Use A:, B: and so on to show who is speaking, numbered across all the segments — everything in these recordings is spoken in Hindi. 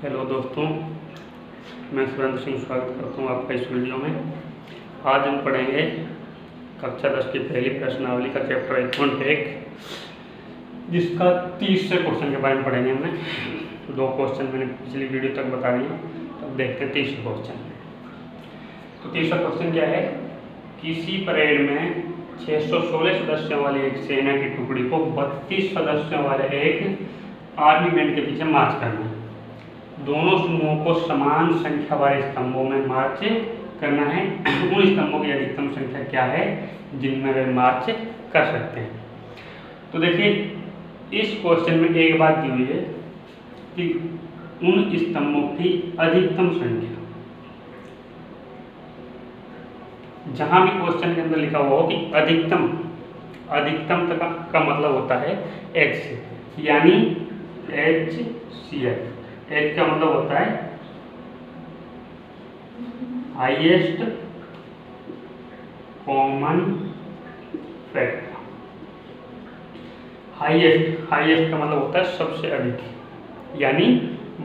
A: हेलो दोस्तों, मैं सुरेंद्र सिंह स्वागत करता हूँ आपका इस वीडियो में। आज हम पढ़ेंगे कक्षा 10 की पहली प्रश्नावली का चैप्टर 1.1, जिसका 30 से क्वेश्चन के बारे में पढ़ेंगे। हमने 2 क्वेश्चन मैंने पिछली वीडियो तक बता दिए, तो अब देखते हैं 30 क्वेश्चन। तो 30वां क्वेश्चन क्या है? किसी परेड में 616 सदस्यों वाली एक सेना की टुकड़ी को 32 सदस्यों वाले एक आर्मी बैंड के पीछे मार्च करना है। दोनों समूहों को समान संख्या वाले स्तंभों में मार्च करना है। उन स्तंभों की अधिकतम संख्या क्या है जिनमें वे मार्च कर सकते हैं? तो देखिए, इस क्वेश्चन में एक बात दी हुई है कि उन स्तंभों की अधिकतम संख्या, जहां भी क्वेश्चन के अंदर लिखा हुआ हो कि अधिकतम तक का मतलब होता है एच, यानी HCF। एच का मतलब होता है हाईएस्ट कॉमन फैक्टर। हाईएस्ट का मतलब होता है सबसे अधिक, यानी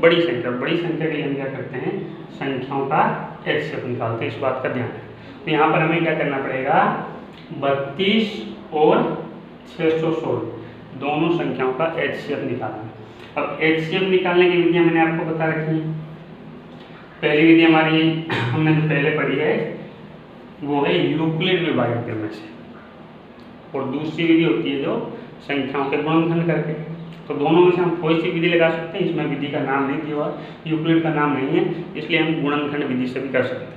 A: बड़ी संख्या। बड़ी संख्या के लिए हम क्या करते हैं? संख्याओं का HCF निकालते हैं। इस बात का ध्यान है। तो यहाँ पर हमें क्या करना पड़ेगा? 32 और 616 दोनों संख्याओं का HCF निकालना है। अब HCF निकालने की विधियां मैंने आपको बता रखी है। पहली विधि हमारी हमने जो पहले पढ़ी है वो है यूक्लिड विभाजन करने से, और दूसरी विधि होती है जो संख्याओं के गुणनखंड करके। तो दोनों में से हम कोई सी विधि लगा सकते हैं। इसमें विधि का नाम नहीं दिया हुआ, यूक्लिड का नाम नहीं है, इसलिए हम गुणनखंड विधि से भी कर सकते हैं।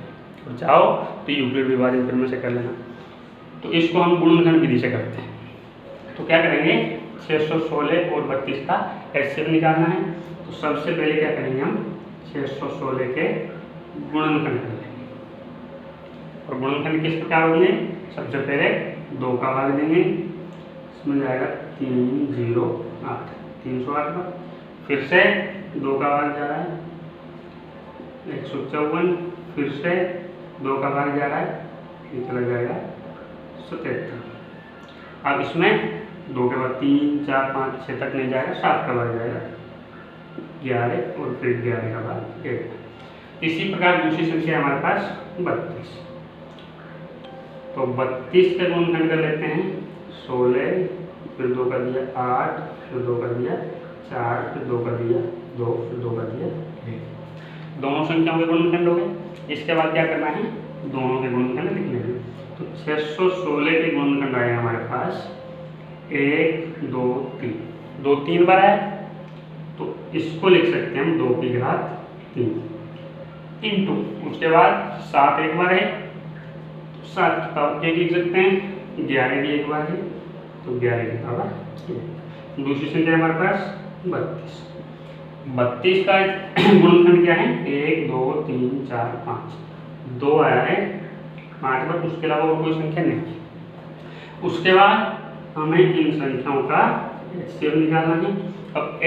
A: और चाहो तो यूक्लिड विभाजन करने से कर लेना। तो इसको हम गुणनखंड विधि से करते हैं। तो क्या करेंगे? 616 और 32 का HCF निकालना है। तो सबसे पहले क्या करेंगे? हम 616 के गुणनखंड करेंगे। और गुणनखंड किस प्रकार होंगे? सबसे पहले 2 का भाग देंगे, इसमें जाएगा 308, 308 पर। फिर से 2 का भाग जा रहा है 154, फिर से 2 का भाग जा रहा है, ये चला जाएगा 77। अब इसमें 2 के बाद 3, 4, 5, 6 तक नहीं जाएगा, 7 का भाग जाएगा 11, और फिर 11 का भाग 1। इसी प्रकार दूसरी संख्या हमारे पास 32। तो 32 के गुणनखंड कर लेते हैं 16, फिर 2 का दिया 8, फिर 2 का दिया 4, फिर 2 का दिया 2, फिर 2 का दिया 1। दोनों संख्याओं के गुणनखंड हो गए। इसके बाद क्या करना है? दोनों के गुणनखंड लिख लेंगे। तो 616 के गुणनखंड आए हमारे पास 1, 2, 3। 2 3 बार आए, तो इसको लिख सकते हैं हम 2 की घात 3 इंटू, उसके बाद 7 एक बार है, 7 की पावर 1 लिख सकते हैं। 11 भी एक बार है, तो 11 की पावर 1। दूसरी संख्या हमारे पास 32। 32 का गुणनखंड क्या है? 1, 2, 3, 4, 5। 2 आया है 5 बार, उसके अलावा और कोई संख्या नहीं है। उसके बाद हमें इन संख्याओं का HCF निकालना है। अब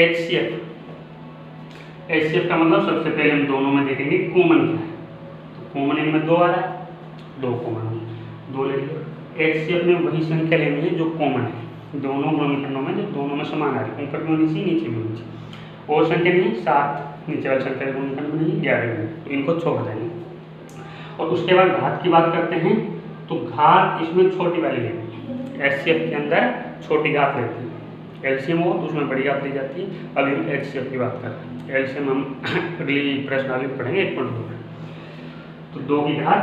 A: HCF का मतलब सबसे पहले हम दोनों में देखेंगे कॉमन क्या है। तो कॉमन इनमें 2 आ रहा है, 2 कॉमन, 2 ले लीजिए। HCF में वही संख्या लेनी है जो कॉमन है दोनों गुणनखंडों में, जो दोनों में समान आ रही है। ऊपर भी होनी चाहिए, नीचे भी होनी चाहिए। और संख्या नहीं, 7 नीचे वाली संख्या के गुणनखंड में नहीं, 11 में, तो इनको छोड़ देंगे। और उसके बाद घात की बात करते हैं। तो घात इसमें छोटी वाली लेनी है। HCF के अंदर छोटी घात लेती है, LCM हो तो उसमें बड़ी घात ली जाती है। अभी हम HCF की बात कर रहे हैं। LCM हम अगली प्रश्नावली में पढ़ेंगे 1.2 में। तो 2 की घात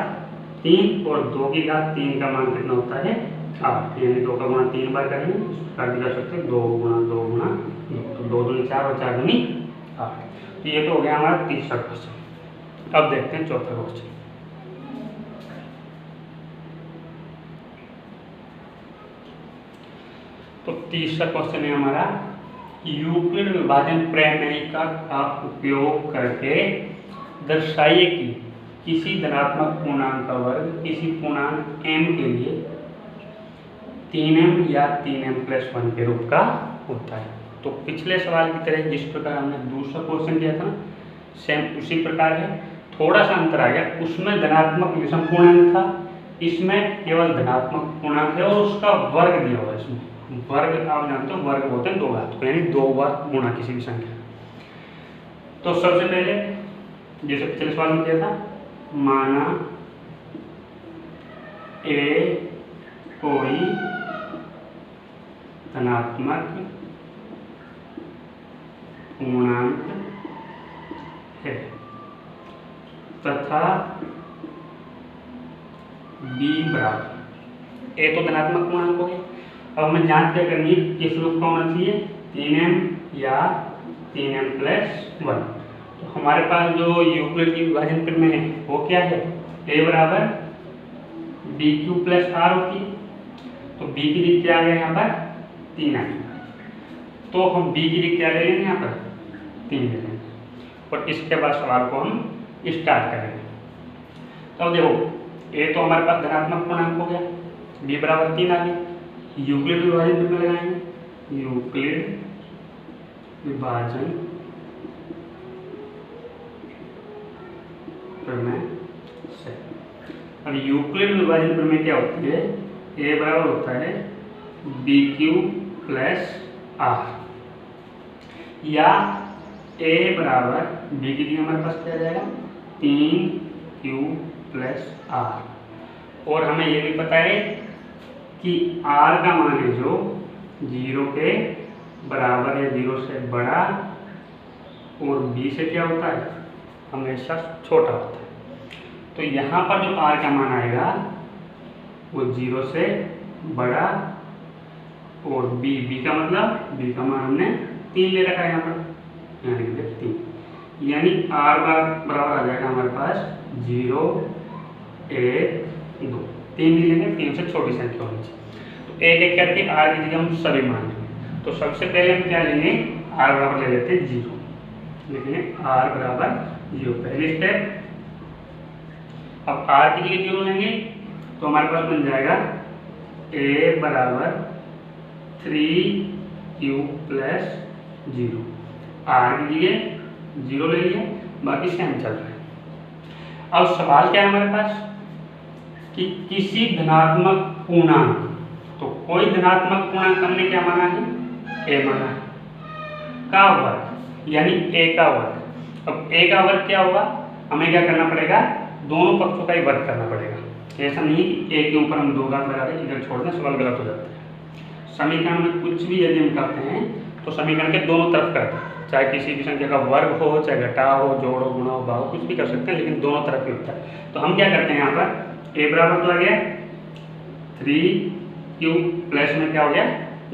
A: 3, और 2 की घात 3 का मान कितना होता है? 8, यानी 2 का गुणा 3 बार करेंगे। इस प्रकार भी कर सकते हैं 2 गुणा 2 गुणा 2, तो 2 दूनी 4 और 4 दूनी 8। तो ये तो हो गया हमारा 30वां क्वेश्चन। अब देखते हैं 4था क्वेश्चन। तो 30वां क्वेश्चन है हमारा, यूक्लिड विभाजन प्रमेयिका का उपयोग करके दर्शाइए कि किसी धनात्मक पूर्णांक का वर्ग किसी पूर्णांक m के लिए 3m या 3m+1 के रूप का होता है। तो पिछले सवाल की तरह जिस प्रकार हमने दूसरा क्वेश्चन किया था ना, सेम उसी प्रकार है। थोड़ा सा अंतर आ गया, उसमें धनात्मक विषम पूर्णांक था, इसमें केवल धनात्मक पूर्णांक है और उसका वर्ग दिया हुआ है। इसमें वर्ग आप जानते हो, वर्ग होते हैं 2 घात, यानी 2 बार गुणा किसी भी संख्या। तो सबसे पहले जैसे पिछले सवाल में किया था, माना ए कोई धनात्मक पूर्णांक है तथा बी बराबर, ए तो धनात्मक पूर्णांक हो गया। अब हमें जांच क्या करनी है, किस रूप का होना चाहिए, 3m या 3m+1। तो हमारे पास जो यूक्लिड की विभाजन प्रमेय है वो क्या है, a बराबर bq+r होती है। तो b की दिक्कत क्या आ गया यहाँ पर, 3 आ गया। तो हम b की दिक्कत क्या ले लेंगे, यहाँ पर 3 ले लेंगे और इसके बाद सवाल को हम स्टार्ट करेंगे। तो देखो a तो हमारे पास धनात्मक पूर्णांक हो गया, b बराबर 3 आ गया। यूक्लिड विभाजन प्रमेय लगाएंगे, यूक्लिड विभाजन प्रमेय से। अब यूक्लिड विभाजन प्रमेय क्या होती है, a बराबर होता है bq+r, या a बराबर b की जगह हमारे पास क्या आ जाएगा, 3q+r। और हमें ये भी पता है कि r का मान है जो 0 के बराबर या 0 से बड़ा और b से क्या होता है, हमेशा छोटा होता है। तो यहाँ पर जो r का मान आएगा वो 0 से बड़ा और b का मतलब b का मान हमने 3 ले रखा है यहाँ पर, यानी 3, यानी r बराबर आ जाएगा हमारे पास 0, 1, 2, 3 नहीं लेंगे, 3 से छोटी संख्या होनी चाहिए। तो एक एक करके r की जगह हम सभी मान लेंगे। तो सबसे पहले हम क्या लेंगे, r बराबर ले लेते हैं 0, लिखेंगे r बराबर 0, पहली स्टेप। अब r की जगह 0 लेंगे तो हमारे पास बन जाएगा a बराबर 3q+0, r की जगह 0 ले लिया, बाकी सेम चल रहा है। अब सवाल क्या है हमारे पास कि किसी धनात्मक पूर्णांक, तो कोई धनात्मक पूर्णांक हमने क्या माना है, a माना है, का वर्ग यानी a का वर्ग। अब a का वर्ग क्या होगा, हमें क्या करना पड़ेगा, दोनों पक्षों का ही वर्ग करना पड़ेगा। ऐसा नहीं कि a के ऊपर हम 2 घात लगा दें, इधर छोड़ दें, सवाल गलत हो जाता है। समीकरण में कुछ भी यदि हम करते हैं तो समीकरण के दोनों तरफ करते हैं, चाहे किसी भी संख्या का वर्ग हो, चाहे घटाव हो, जोड़ो, गुणा हो, भाग, कुछ भी कर सकते हैं, लेकिन दोनों तरफ ही होता है। तो हम क्या करते हैं, यहाँ पर a बराबर तो आ गया 3q प्लस में क्या हो गया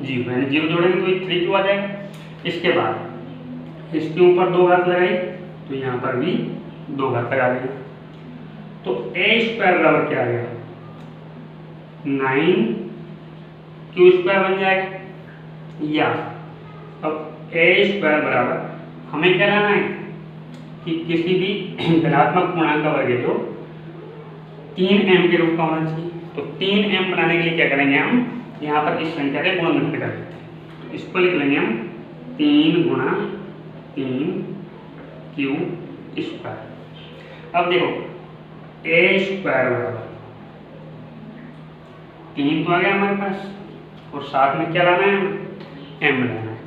A: 0, यानी 0 जोड़ेंगे तो ये 3q आ जाएगा। इसके बाद इसके ऊपर 2 घात लगाई तो यहाँ पर भी 2 घात लगा देंगे, तो a² बराबर क्या आ गया, 9q² बन जाएगा। या अब a² बराबर हमें क्या लाना है कि किसी भी धनात्मक पूर्णांक का वर्ग जो 3m के रूप का होना चाहिए। तो 3m बनाने के लिए क्या करेंगे, हम यहाँ पर इस संख्या के गुणन कर लेते हैं। तो इसको लिख लेंगे हम 3 × 3q²। अब देखो a² बराबर 3 तो आ गया हमारे पास, और साथ में क्या लाना है, m लाना है।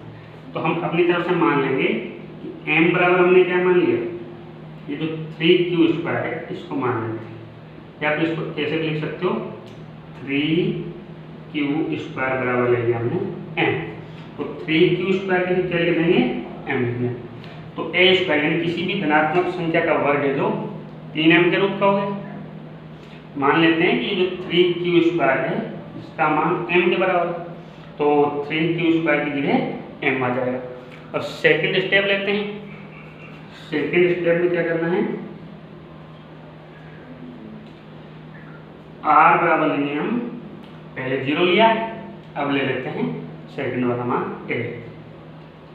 A: तो हम अपनी तरफ से मान लेंगे कि m बराबर हमने क्या मान लिया, ये जो 3q² है इसको मान लेते हैं, या फिर इसको कैसे भी लिख सकते हो, 3q² बराबर ले लिया हमने m। तो 3q² के लिए क्या लिख देंगे, m लिख देंगे। तो a² यानी किसी भी धनात्मक संख्या का वर्ग है जो 3m के रूप का हो गया। मान लेते हैं कि जो 3q² है इसका मान m के बराबर, तो 3q² की जगह m आ जाएगा। अब सेकंड स्टेप लेते हैं। सेकंड स्टेप में क्या करना है, r बराबर लेंगे हम, पहले 0 लिया, अब ले लेते हैं सेकंड वाला मान a।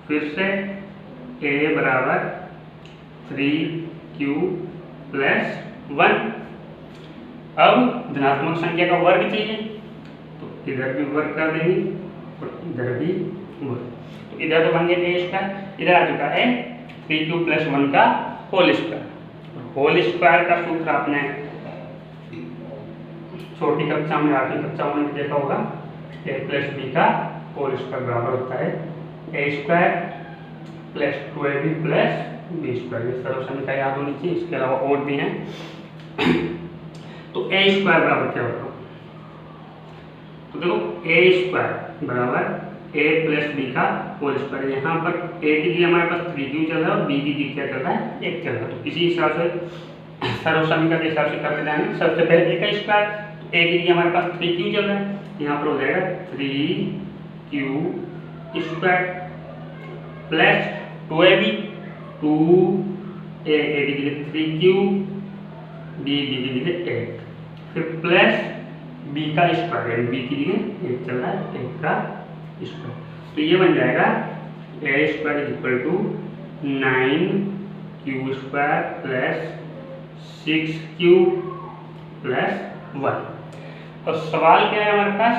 A: फिर से a बराबर 3q+1। अब धनात्मक संख्या का वर्ग चाहिए, तो इधर भी वर्ग कर देंगे और इधर भी वर्ग। तो इधर तो बन गया a², इधर आ चुका है 3q+1 का होल स्क्वायर। होल स्क्वायर का सूत्र आपने छोटी कक्षा में, 8वीं कक्षा में देखा होगा, a+b का होल स्क्वायर बराबर होता है a² + 2ab + बी स्क्वायर, ये सर्वसमीकरण याद होनी चाहिए, इसके अलावा और भी हैं। तो ए स्क्वायर बराबर क्या होगा, तो देखो ए स्क्वायर बराबर ए प्लस बी का होल स्क्वायर। यहाँ पर ए की जगह हमारे पास 3q चल रहा है और बी की जगह क्या चल रहा है, 1 चल रहा है। तो इसी हिसाब से सर्वसमीकरण के हिसाब से करते जाएंगे। सबसे पहले ए का स्क्वायर, तो ए की जगह हमारे पास 3q चल रहा है, यहाँ पर हो जाएगा 3q square plus 2ab, 2a की जगह 3q, b की जगह 1, फिर प्लस b का स्क्वायर, यानी b की जगह 1 चल रहा है, 1 का स्क्वायर। तो ये बन जाएगा a square is equal to 9q square plus 6q plus 1। और सवाल क्या है हमारे पास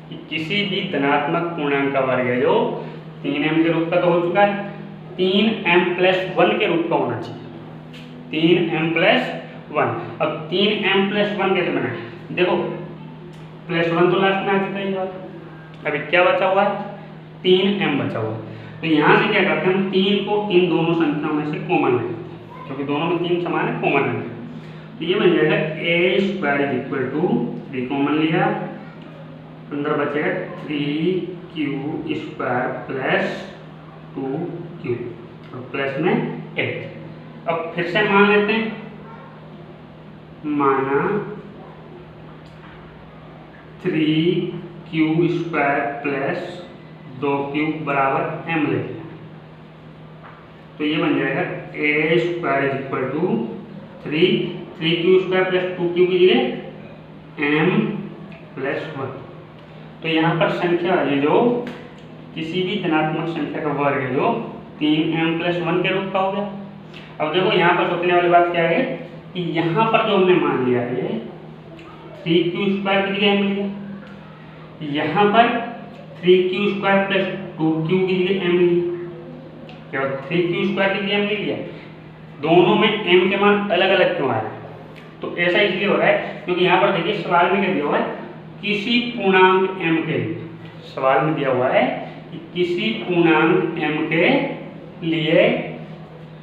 A: कि किसी भी धनात्मक पूर्णांक का वर्ग है जो 3m के रूप का तो हो चुका है, 3m प्लस 1 के रूप का होना चाहिए, 3m प्लस 1। अब 3m प्लस 1 कैसे बनाए, देखो प्लस 1 तो लास्ट में आ चुका है, अभी क्या बचा हुआ है, 3m बचा हुआ है। तो यहाँ से क्या करते हैं हम 3 को इन दोनों संख्याओं में से कॉमन लेते हैं, क्योंकि दोनों में 3 समान है, कॉमन लेते हैं। तो ये बन जाएगा a square is equal to 3 कॉमन लिया, अंदर बचेगा 3q स्क्वायर प्लस 2q और प्लस में 1। अब फिर से मान लेते हैं, माना 3q स्क्वायर प्लस 2q बराबर m ले लिया, तो ये बन जाएगा a square is equal to 3q square plus 2q की जगह m प्लस 1। तो यहाँ पर संख्या ये जो किसी भी धनात्मक संख्या का वर्ग है जो 3m प्लस 1 के रूप का हो गया। अब देखो यहाँ पर सोचने वाली बात क्या है कि यहाँ पर जो हमने मान लिया है 3q स्क्वायर की जगह m लिया, यहाँ पर 3q स्क्वायर प्लस 2q की जगह m लिया, क्या 3q स्क्वायर की जगह m नहीं लिया, दोनों में m के मान अलग अलग क्यों आ रहे हैं, तो ऐसा इसलिए हो रहा है क्योंकि यहाँ पर देखिए सवाल में क्या दिया हुआ है, किसी पूर्णांक m के लिए, सवाल में दिया हुआ है कि किसी पूर्णांक m के लिए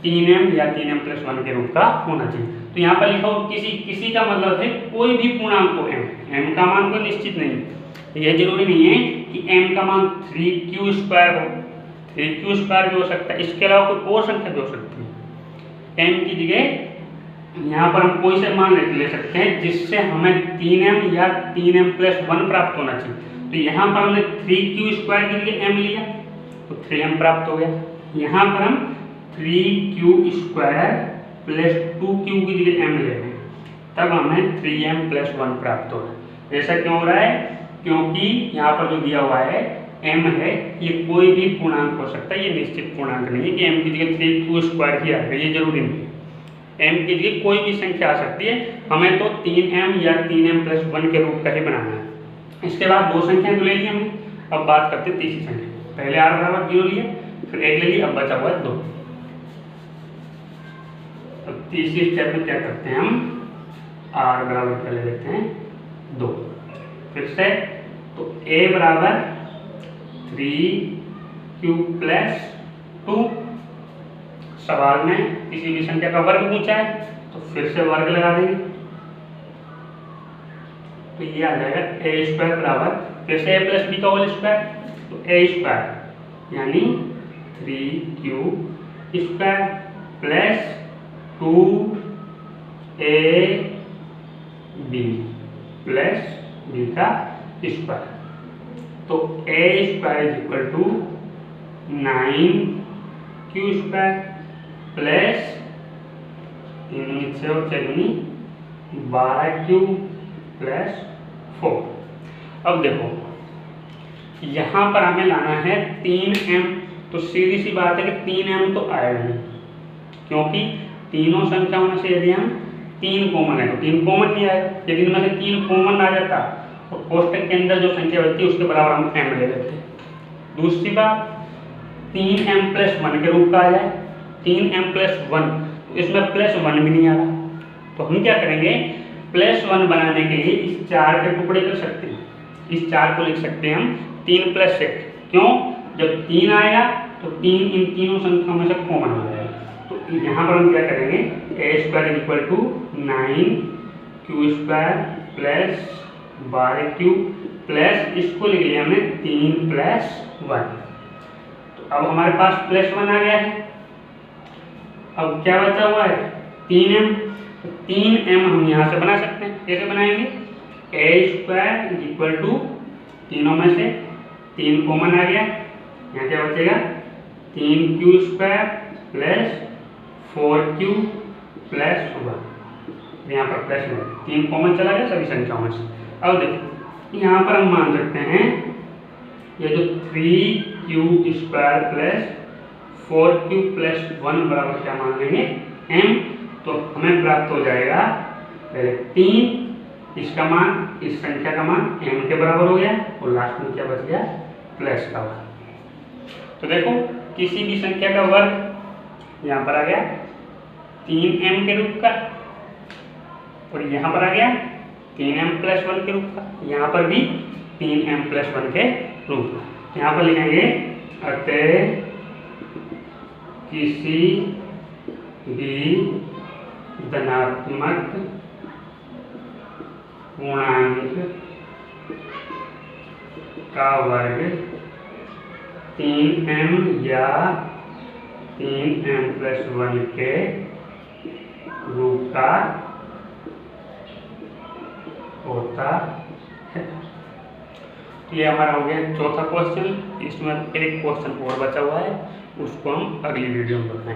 A: 3m या 3m प्लस 1 के रूप का होना चाहिए। तो यहाँ पर लिखा हो किसी का मतलब है कोई भी पूर्णांक को m का मान कोई निश्चित नहीं है, यह जरूरी नहीं है कि m का मान 3q स्क्वायर हो, 3q स्क्वायर भी हो सकता है, इसके अलावा कोई और संख्या भी हो सकती है। m की जगह यहाँ पर हम कोई से मान ले सकते हैं जिससे हमें 3m या 3m प्लस 1 प्राप्त होना चाहिए। तो यहाँ पर हमने 3q स्क्वायर के लिए m लिया तो 3m प्राप्त हो गया, यहाँ पर हम 3q स्क्वायर प्लस 2q की जगह m ले रहे हैं, तब हमें 3m प्लस 1 प्राप्त हो रहा है। ऐसा क्यों हो रहा है, क्योंकि यहाँ पर जो दिया हुआ है m है, ये कोई भी पूर्णांक हो सकता है, ये निश्चित पूर्णांक नहीं है कि m की जगह 3q स्क्वायर ही आएगा, ये जरूरी नहीं है। m की जगह कोई भी संख्या आ सकती है, हमें तो 3m या 3m प्लस 1 के रूप का ही बनाना है। इसके बाद दो संख्या तो ले ली हमने, अब बात करते हैं तीसरी संख्या। पहले r बराबर 0 लिए, फिर 1 ले लिया, अब बचा हुआ है 2। तो तीसरी स्टेप में क्या करते हैं हम, r बराबर क्या ले लेते हैं 2, फिर से तो a बराबर 3q प्लस 2, सवाल में किसी भी संख्या का वर्ग पूछा है तो फिर से वर्ग लगा देंगे, तो ये आ जाएगा ए स्क्वायर बराबर फिर से a प्लस बी का होल स्क्वायर, तो ए स्क्वायर यानी 3q square plus 2ab plus b का स्क्वायर। तो a square is equal to 9q square plus 3 और 12q प्लस 4। अब देखो यहाँ पर हमें लाना है 3m, तो सीधी सी बात है कि 3m तो आएगा नहीं, क्योंकि तीनों संख्याओं में से यदि हम 3 कॉमन है तो 3 कॉमन नहीं आएगा, यदि इनमें से 3 कॉमन आ जाता और कोष्टक के अंदर जो संख्या बचती है उसके बराबर हम m ले लेते हैं। दूसरी बात 3m प्लस 1 के रूप का आ जाए, 3m प्लस 1, तो इसमें प्लस 1 भी नहीं आ रहा, तो हम क्या करेंगे, प्लस 1 बनाने के लिए इस 4 के टुकड़े कर सकते हैं, इस 4 को लिख सकते हैं हम 3 प्लस 1। क्यों, जब 3 आएगा तो 3 इन तीनों संख्याओं में से कॉमन हो जाएगा, तो यहाँ पर हम क्या करेंगे, a square equal to 9 q square plus 12 q plus इसको लिख लिया हमने 3 प्लस 1। तो अब हमारे पास प्लस 1 आ गया है। अब क्या बचा हुआ है 3m। तो 3m हम यहाँ से बना सकते हैं। कैसे बनाएंगे, ए स्क्वायर इक्वल टू तीनों में से 3 कॉमन आ गया, यहाँ क्या बचेगा 3q square plus 4q plus 1। यहाँ पर प्लस 3 कॉमन चला गया सभी संख्याओं में से। अब देखो यहाँ पर हम मान सकते हैं ये जो 3q square plus 4q plus 1 बराबर क्या मान लेंगे m। तो हमें प्राप्त हो जाएगा पहले 3, इसका मान इस संख्या का मान m के बराबर हो गया और लास्ट में क्या बच गया प्लस का वर्ग। तो देखो किसी भी संख्या का वर्ग यहाँ पर आ गया 3m के रूप का और यहाँ पर आ गया 3m प्लस 1 के रूप का, यहाँ पर भी 3m प्लस 1 के रूप का। यहाँ पर लिखेंगे अतः किसी भी धनात्मक पूर्णांक का वर्ग 3m या 3m प्लस 1 के रूप का होता है। ये हमारा हो गया चौथा क्वेश्चन। इसमें एक क्वेश्चन और बचा हुआ है, उसको हम अगली वीडियो में बताएंगे।